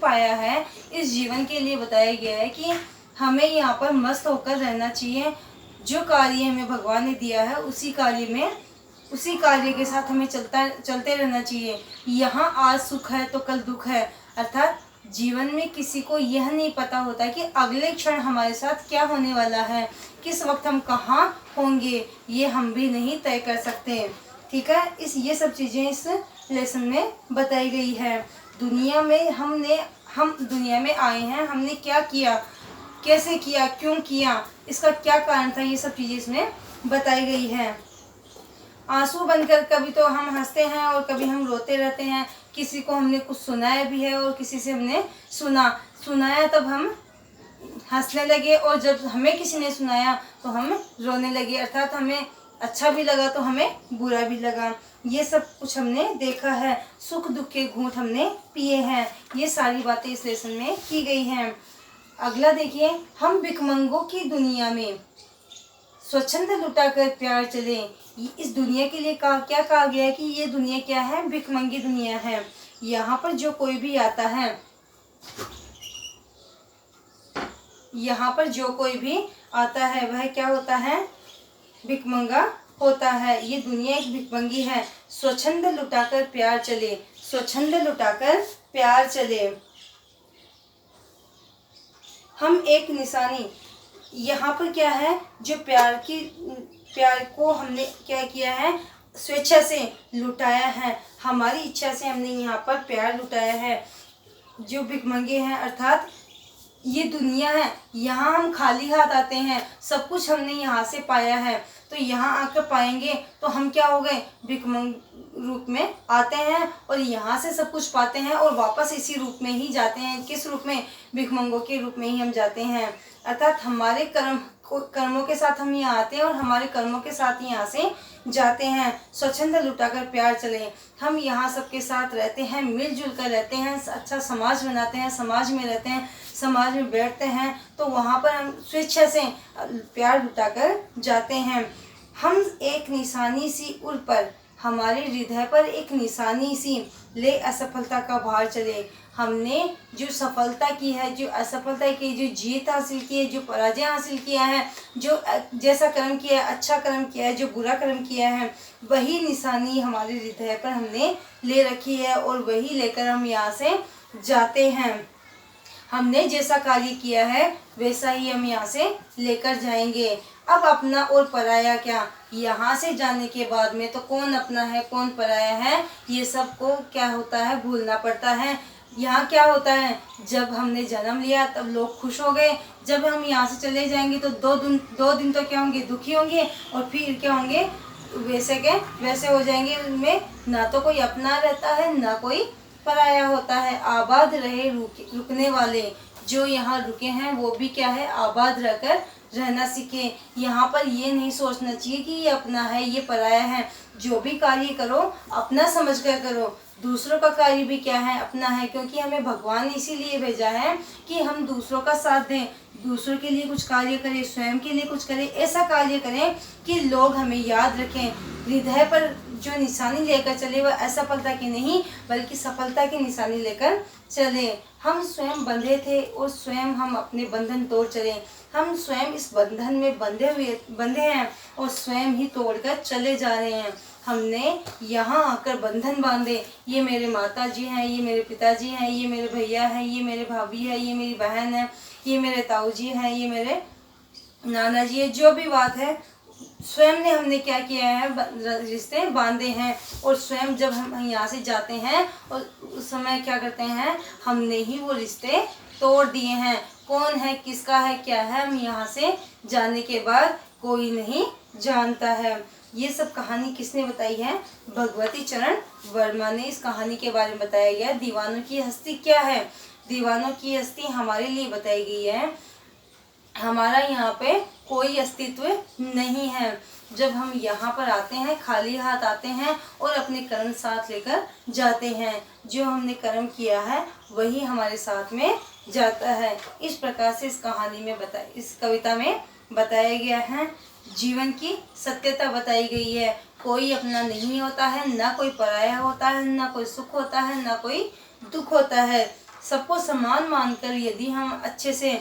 पाया है, इस जीवन के लिए बताया गया है कि हमें यहाँ पर मस्त होकर रहना चाहिए। जो कार्य हमें भगवान ने दिया है उसी कार्य के साथ हमें चलते रहना चाहिए। यहाँ आज सुख है तो कल दुख है, अर्थात जीवन में किसी को यह नहीं पता होता कि अगले क्षण हमारे साथ क्या होने वाला है, किस वक्त हम कहाँ होंगे, ये हम भी नहीं तय कर सकते। ठीक है, ये सब चीज़ें इस लेसन में बताई गई है। दुनिया में हम दुनिया में आए हैं, हमने क्या किया, कैसे किया, क्यों किया, इसका क्या कारण था, ये सब चीज़ें इसमें बताई गई है। आंसू बनकर कभी तो हम हंसते हैं और कभी हम रोते रहते हैं। किसी को हमने कुछ सुनाया भी है और किसी से हमने सुनाया तब हम हंसने लगे, और जब हमें किसी ने सुनाया तो हम रोने लगे, अर्थात हमें अच्छा भी लगा तो हमें बुरा भी लगा। ये सब कुछ हमने देखा है, सुख दुख के घूंट हमने पिए हैं। ये सारी बातें इस लेसन में की गई हैं। अगला देखिए, हम भिखमंगों की दुनिया में स्वच्छंद लुटाकर प्यार चले। इस दुनिया के लिए क्या कहा गया है कि ये दुनिया क्या है, भिखमंगी दुनिया है। यहाँ पर जो कोई भी आता है, यहाँ पर जो कोई भी आता है वह क्या होता है, भिखमंगा होता है। ये दुनिया एक भिखमंगी है। स्वच्छंद लुटाकर प्यार चले, स्वच्छंद लुटाकर प्यार चले। हम एक निशानी, यहाँ पर क्या है, जो प्यार को हमने क्या किया है, स्वेच्छा से लुटाया है, हमारी इच्छा से हमने यहाँ पर प्यार लुटाया है। जो भिखमंगे हैं, अर्थात ये दुनिया है, यहाँ हम खाली हाथ आते हैं, सब कुछ हमने यहाँ से पाया है, तो यहाँ आकर पाएंगे तो हम क्या हो गए, भिखमंग रूप में आते हैं और यहाँ से सब कुछ पाते हैं और वापस इसी रूप में ही जाते हैं। किस रूप में, भिखमंगों के रूप में ही हम जाते हैं। अर्थात हमारे कर्मों के साथ हम यहाँ आते हैं और हमारे कर्मों के साथ यहाँ से जाते हैं। स्वच्छंद लुटाकर प्यार चले, हम यहाँ सबके साथ रहते हैं, मिलजुल कर रहते हैं, अच्छा समाज बनाते हैं, समाज में रहते हैं, समाज में बैठते हैं, तो वहाँ पर हम स्वेच्छा से प्यार लुटाकर जाते हैं। हम एक निशानी सी उर पर, हमारे हृदय पर एक निशानी सी ले असफलता का भार चले। हमने जो सफलता की है, जो असफलता की, जो जीत हासिल की है, जो पराजय हासिल किया है, जो जैसा कर्म किया है, अच्छा कर्म किया है, जो बुरा कर्म किया है, वही निशानी हमारे हृदय पर हमने ले रखी है और वही लेकर हम यहाँ से जाते हैं। हमने जैसा कार्य किया है वैसा ही हम यहाँ से लेकर जाएंगे। अब अपना और पराया क्या, यहाँ से जाने के बाद में तो कौन अपना है कौन पराया है, ये सब को क्या होता है, भूलना पड़ता है। यहाँ क्या होता है, जब हमने जन्म लिया तब लोग खुश हो गए, जब हम यहाँ से चले जाएंगे तो दो दिन तो क्या होंगे, दुखी होंगे, और फिर क्या होंगे, वैसे के वैसे हो जाएंगे। उनमें ना तो कोई अपना रहता है ना कोई पराया होता है। आबाद रहे रुकने वाले, जो यहाँ रुके हैं वो भी क्या है, आबाद रहकर रहना सीखे। यहाँ पर ये नहीं सोचना चाहिए कि ये अपना है ये पराया है। जो भी कार्य करो अपना समझ कर करो, दूसरों का कार्य भी क्या है, अपना है, क्योंकि हमें भगवान ने इसीलिए भेजा है कि हम दूसरों का साथ दें, दूसरों के लिए कुछ कार्य करें, स्वयं के लिए कुछ करें, ऐसा कार्य करें कि लोग हमें याद रखें। हृदय पर जो निशानी लेकर चले वह असफलता की नहीं बल्कि सफलता की निशानी लेकर चले। हम स्वयं बंधे थे और स्वयं हम अपने बंधन तोड़ चले। हम स्वयं इस बंधन में बंधे हैं और स्वयं ही तोड़कर चले जा रहे हैं। हमने यहाँ आकर बंधन बांधे, ये मेरे माता जी हैं, ये मेरे पिताजी हैं, ये मेरे भैया हैं, ये मेरे भाभी है, ये मेरी बहन है, ये मेरे ताऊ जी हैं, ये मेरे नाना जी है, जो भी बात है स्वयं ने हमने क्या किया है, रिश्ते बांधे हैं। और स्वयं जब हम यहाँ से जाते हैं और उस समय क्या करते हैं, हमने ही वो रिश्ते तोड़ दिए हैं। कौन है, किसका है, क्या है, हम यहाँ से जाने के बाद कोई नहीं जानता है। ये सब कहानी किसने बताई है, भगवती चरण वर्मा ने इस कहानी के बारे में बताया गया। दीवानों की हस्ती क्या है, दीवानों की हस्ती हमारे लिए बताई गई है। हमारा यहाँ पे कोई अस्तित्व नहीं है। जब हम यहाँ पर आते हैं खाली हाथ आते हैं और अपने कर्म साथ लेकर जाते हैं। जो हमने कर्म किया है वही हमारे साथ में जाता है। इस प्रकार से इस कविता में बताया गया है। जीवन की सत्यता बताई गई है। कोई अपना नहीं होता है, ना कोई पराया होता है, ना कोई सुख होता है, ना कोई दुख होता है। सबको समान मानकर यदि हम अच्छे से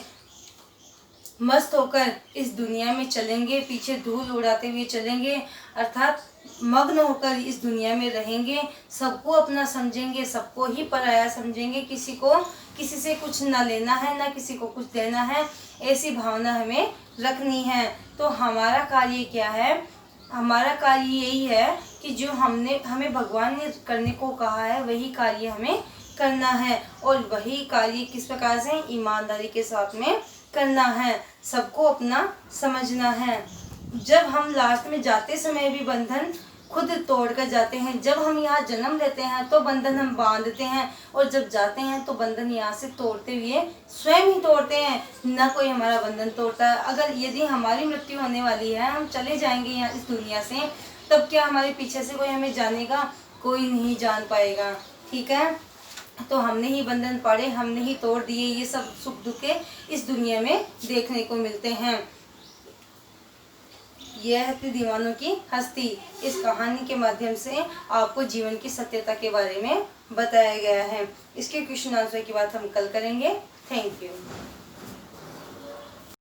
मस्त होकर इस दुनिया में चलेंगे, पीछे धूल उड़ाते हुए चलेंगे, अर्थात मग्न होकर इस दुनिया में रहेंगे, सबको अपना समझेंगे, सबको ही पराया समझेंगे, किसी से कुछ ना लेना है ना किसी को कुछ देना है, ऐसी भावना हमें रखनी है। तो हमारा कार्य क्या है? हमारा कार्य यही है कि जो हमें भगवान ने करने को कहा है वही कार्य हमें करना है, और वही कार्य किस प्रकार से? ईमानदारी के साथ में करना है, सबको अपना समझना है। जब हम लास्ट में जाते समय भी बंधन खुद तोड़ कर जाते हैं। जब हम यहाँ जन्म लेते हैं तो बंधन हम बांधते हैं, और जब जाते हैं तो बंधन यहाँ से तोड़ते हुए स्वयं ही तोड़ते हैं, ना कोई हमारा बंधन तोड़ता है। अगर यदि हमारी मृत्यु होने वाली है, हम चले जाएंगे यहाँ इस दुनिया से, तब क्या हमारे पीछे से कोई हमें जानेगा? कोई नहीं जान पाएगा। ठीक है, तो हमने ही बंधन पाड़े, हमने ही तोड़ दिए। ये सब सुख दुख के इस दुनिया में देखने को मिलते हैं। यह थी दीवानों की हस्ती। इस कहानी के माध्यम से आपको जीवन की सत्यता के बारे में बताया गया है। इसके क्वेश्चन आंसर की बात हम कल करेंगे। Thank you.